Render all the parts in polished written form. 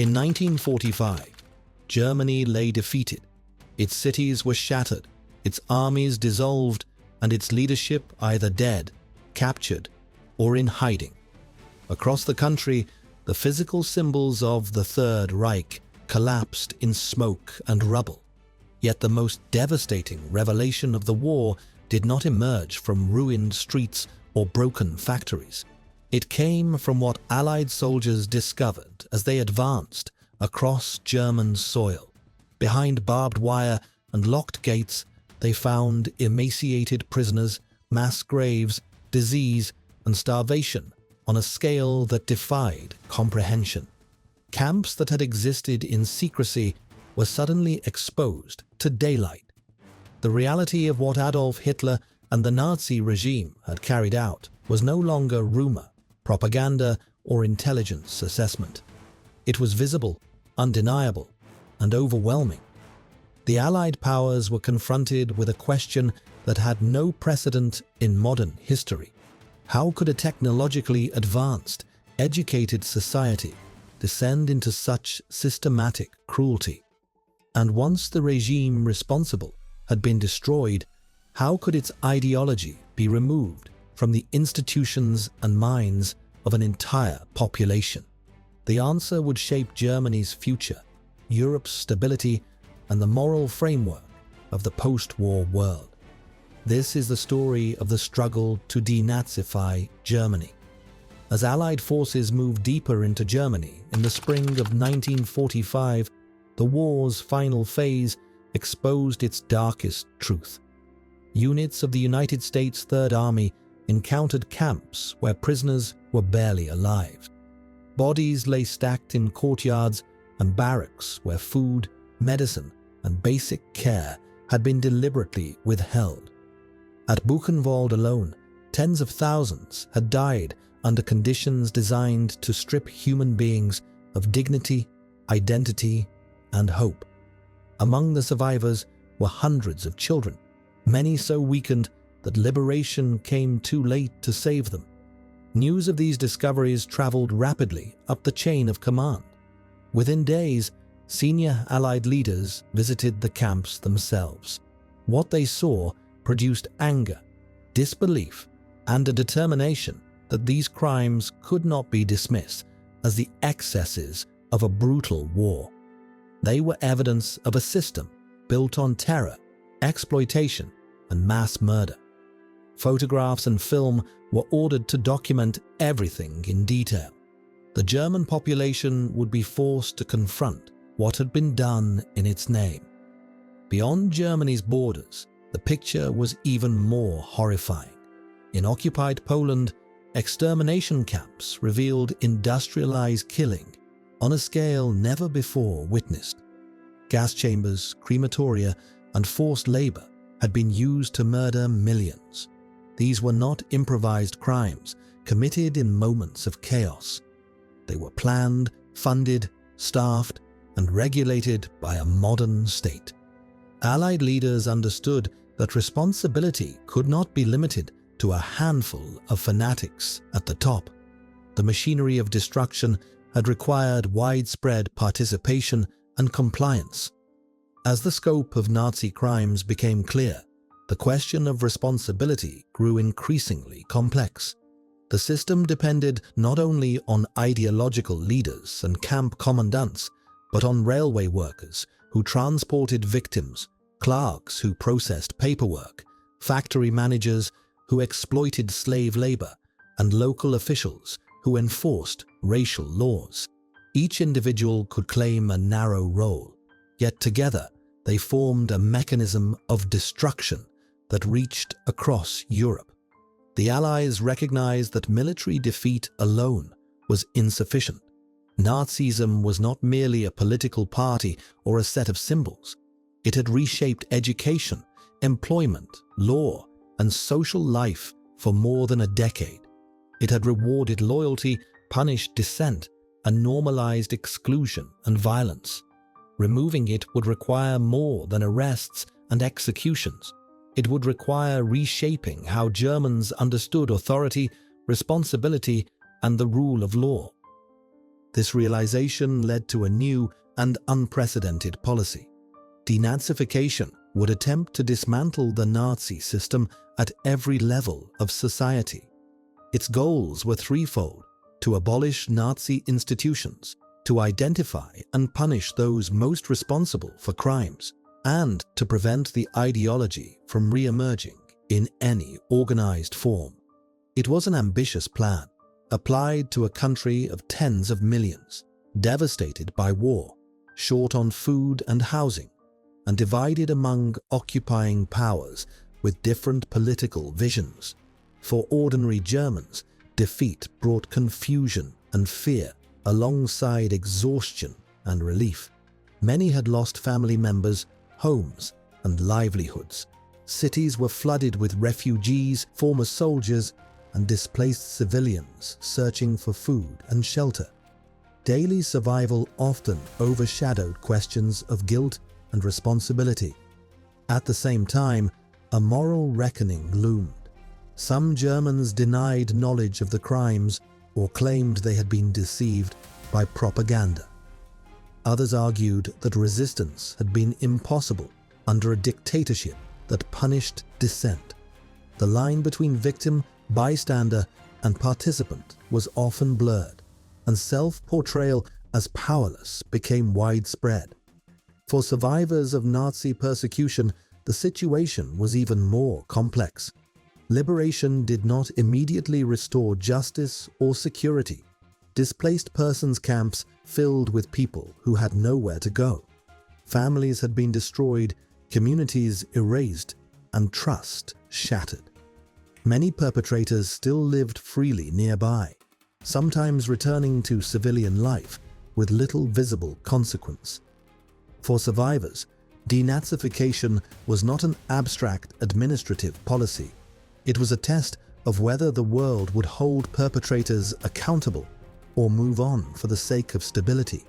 In 1945, Germany lay defeated. Its cities were shattered, its armies dissolved, and its leadership either dead, captured, or in hiding. Across the country, the physical symbols of the Third Reich collapsed in smoke and rubble. Yet the most devastating revelation of the war did not emerge from ruined streets or broken factories. It came from what Allied soldiers discovered as they advanced across German soil. Behind barbed wire and locked gates, they found emaciated prisoners, mass graves, disease, and starvation on a scale that defied comprehension. Camps that had existed in secrecy were suddenly exposed to daylight. The reality of what Adolf Hitler and the Nazi regime had carried out was no longer rumor, propaganda, or intelligence assessment. It was visible, undeniable, and overwhelming. The Allied powers were confronted with a question that had no precedent in modern history. How could a technologically advanced, educated society descend into such systematic cruelty? And once the regime responsible had been destroyed, how could its ideology be removed from the institutions and minds of an entire population? The answer would shape Germany's future, Europe's stability, and the moral framework of the post-war world. This is the story of the struggle to denazify Germany. As Allied forces moved deeper into Germany in the spring of 1945, the war's final phase exposed its darkest truth. Units of the United States Third Army encountered camps where prisoners were barely alive. Bodies lay stacked in courtyards and barracks where food, medicine, and basic care had been deliberately withheld. At Buchenwald alone, tens of thousands had died under conditions designed to strip human beings of dignity, identity, and hope. Among the survivors were hundreds of children, many so weakened that liberation came too late to save them. News of these discoveries traveled rapidly up the chain of command. Within days, senior Allied leaders visited the camps themselves. What they saw produced anger, disbelief, and a determination that these crimes could not be dismissed as the excesses of a brutal war. They were evidence of a system built on terror, exploitation, and mass murder. Photographs and film were ordered to document everything in detail. The German population would be forced to confront what had been done in its name. Beyond Germany's borders, the picture was even more horrifying. In occupied Poland, extermination camps revealed industrialized killing on a scale never before witnessed. Gas chambers, crematoria, and forced labor had been used to murder millions. These were not improvised crimes committed in moments of chaos. They were planned, funded, staffed, and regulated by a modern state. Allied leaders understood that responsibility could not be limited to a handful of fanatics at the top. The machinery of destruction had required widespread participation and compliance. As the scope of Nazi crimes became clear, the question of responsibility grew increasingly complex. The system depended not only on ideological leaders and camp commandants, but on railway workers who transported victims, clerks who processed paperwork, factory managers who exploited slave labor, and local officials who enforced racial laws. Each individual could claim a narrow role, yet together they formed a mechanism of destruction that reached across Europe. The Allies recognized that military defeat alone was insufficient. Nazism was not merely a political party or a set of symbols. It had reshaped education, employment, law, and social life for more than a decade. It had rewarded loyalty, punished dissent, and normalized exclusion and violence. Removing it would require more than arrests and executions. It would require reshaping how Germans understood authority, responsibility, and the rule of law. This realization led to a new and unprecedented policy. Denazification would attempt to dismantle the Nazi system at every level of society. Its goals were threefold: to abolish Nazi institutions, to identify and punish those most responsible for crimes, and to prevent the ideology from re-emerging in any organized form. It was an ambitious plan, applied to a country of tens of millions, devastated by war, short on food and housing, and divided among occupying powers with different political visions. For ordinary Germans, defeat brought confusion and fear alongside exhaustion and relief. Many had lost family members, homes, and livelihoods. Cities were flooded with refugees, former soldiers, and displaced civilians searching for food and shelter. Daily survival often overshadowed questions of guilt and responsibility. At the same time, a moral reckoning loomed. Some Germans denied knowledge of the crimes or claimed they had been deceived by propaganda. Others argued that resistance had been impossible under a dictatorship that punished dissent. The line between victim, bystander, and participant was often blurred, and self-portrayal as powerless became widespread. For survivors of Nazi persecution, the situation was even more complex. Liberation did not immediately restore justice or security. Displaced persons camps filled with people who had nowhere to go. Families had been destroyed, communities erased, and trust shattered. Many perpetrators still lived freely nearby, sometimes returning to civilian life with little visible consequence. For survivors, denazification was not an abstract administrative policy. It was a test of whether the world would hold perpetrators accountable or move on for the sake of stability.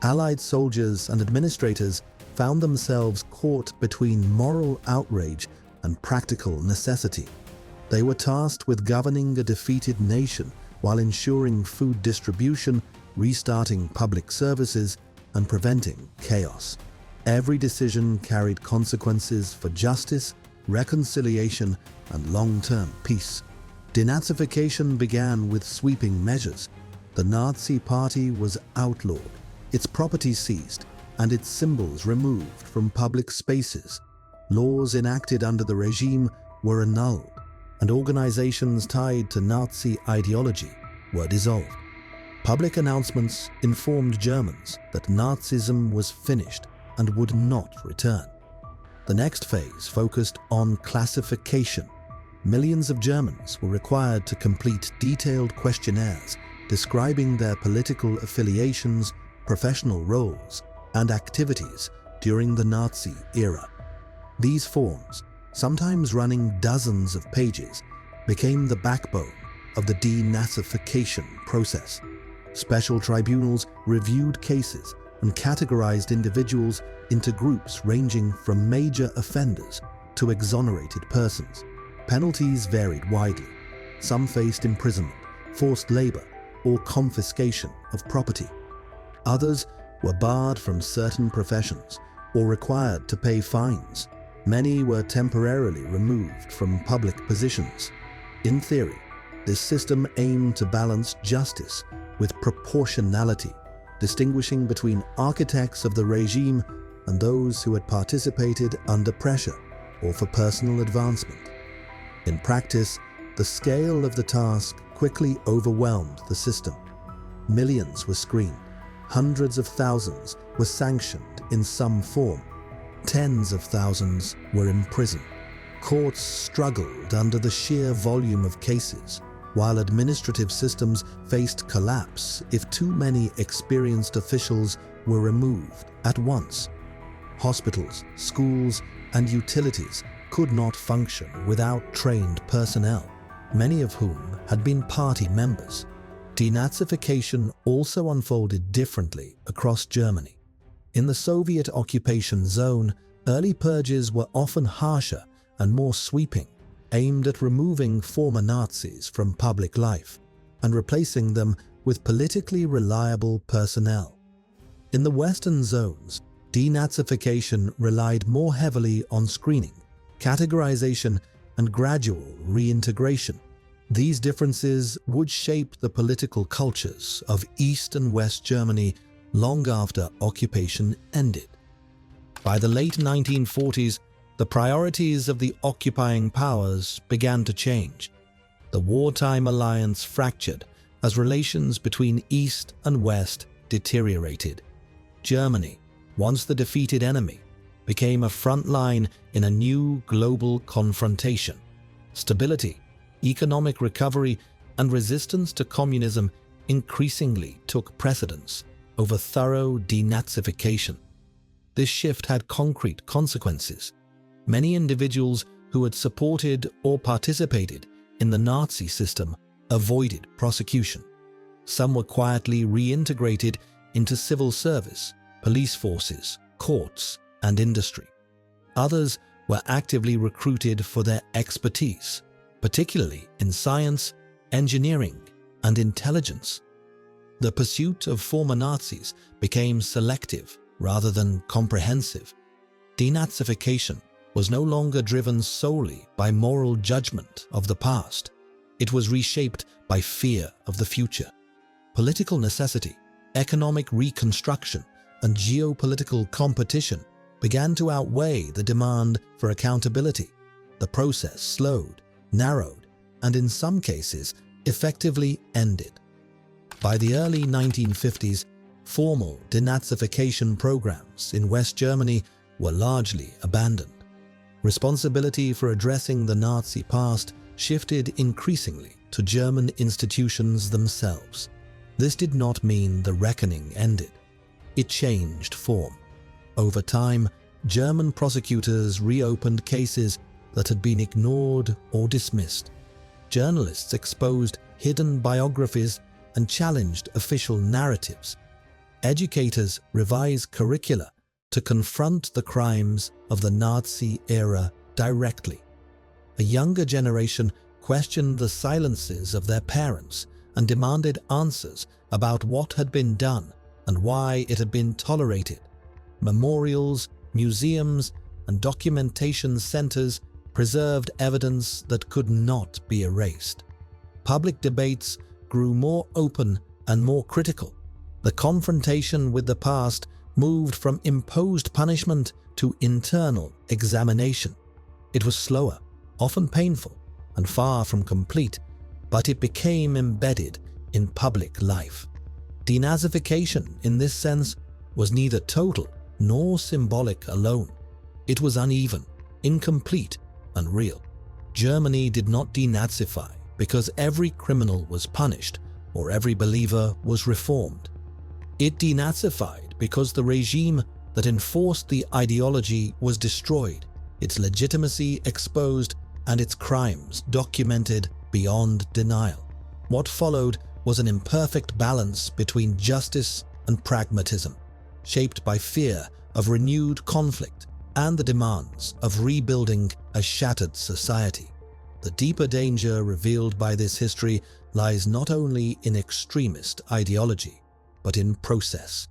Allied soldiers and administrators found themselves caught between moral outrage and practical necessity. They were tasked with governing a defeated nation while ensuring food distribution, restarting public services, and preventing chaos. Every decision carried consequences for justice, reconciliation, and long-term peace. Denazification began with sweeping measures. The Nazi Party was outlawed, its property seized, and its symbols removed from public spaces. Laws enacted under the regime were annulled, and organizations tied to Nazi ideology were dissolved. Public announcements informed Germans that Nazism was finished and would not return. The next phase focused on classification. Millions of Germans were required to complete detailed questionnaires describing their political affiliations, professional roles, and activities during the Nazi era. These forms, sometimes running dozens of pages, became the backbone of the denazification process. Special tribunals reviewed cases and categorized individuals into groups ranging from major offenders to exonerated persons. Penalties varied widely. Some faced imprisonment, forced labor, or confiscation of property. Others were barred from certain professions or required to pay fines. Many were temporarily removed from public positions. In theory, this system aimed to balance justice with proportionality, distinguishing between architects of the regime and those who had participated under pressure or for personal advancement. In practice, the scale of the task quickly overwhelmed the system. Millions were screened. Hundreds of thousands were sanctioned in some form. Tens of thousands were imprisoned. Courts struggled under the sheer volume of cases, while administrative systems faced collapse if too many experienced officials were removed at once. Hospitals, schools, and utilities could not function without trained personnel, many of whom had been party members. Denazification also unfolded differently across Germany. In the Soviet occupation zone, early purges were often harsher and more sweeping, aimed at removing former Nazis from public life and replacing them with politically reliable personnel. In the Western zones, denazification relied more heavily on screening, categorization, and gradual reintegration. These differences would shape the political cultures of East and West Germany long after occupation ended. By the late 1940s, the priorities of the occupying powers began to change. The wartime alliance fractured as relations between East and West deteriorated. Germany, once the defeated enemy, became a front line in a new global confrontation. Stability, economic recovery, and resistance to communism increasingly took precedence over thorough denazification. This shift had concrete consequences. Many individuals who had supported or participated in the Nazi system avoided prosecution. Some were quietly reintegrated into civil service, police forces, courts, and industry. Others were actively recruited for their expertise, particularly in science, engineering, and intelligence. The pursuit of former Nazis became selective rather than comprehensive. Denazification was no longer driven solely by moral judgment of the past. It was reshaped by fear of the future. Political necessity, economic reconstruction, and geopolitical competition began to outweigh the demand for accountability. The process slowed, narrowed, and in some cases, effectively ended. By the early 1950s, formal denazification programs in West Germany were largely abandoned. Responsibility for addressing the Nazi past shifted increasingly to German institutions themselves. This did not mean the reckoning ended. It changed form. Over time, German prosecutors reopened cases that had been ignored or dismissed. Journalists exposed hidden biographies and challenged official narratives. Educators revised curricula to confront the crimes of the Nazi era directly. A younger generation questioned the silences of their parents and demanded answers about what had been done and why it had been tolerated. Memorials, museums, and documentation centers preserved evidence that could not be erased. Public debates grew more open and more critical. The confrontation with the past moved from imposed punishment to internal examination. It was slower, often painful, and far from complete, but it became embedded in public life. Denazification, in this sense, was neither total nor symbolic alone. It was uneven, incomplete, and real. Germany did not denazify because every criminal was punished or every believer was reformed. It denazified because the regime that enforced the ideology was destroyed, its legitimacy exposed, and its crimes documented beyond denial. What followed was an imperfect balance between justice and pragmatism, shaped by fear of renewed conflict and the demands of rebuilding a shattered society. The deeper danger revealed by this history lies not only in extremist ideology, but in process.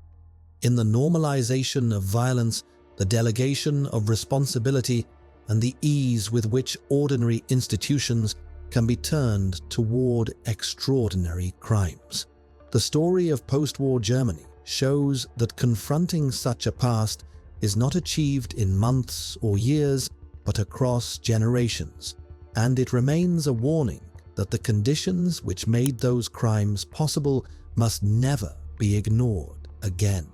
In the normalization of violence, the delegation of responsibility, and the ease with which ordinary institutions can be turned toward extraordinary crimes. The story of post-war Germany shows that confronting such a past is not achieved in months or years, but across generations, and it remains a warning that the conditions which made those crimes possible must never be ignored again.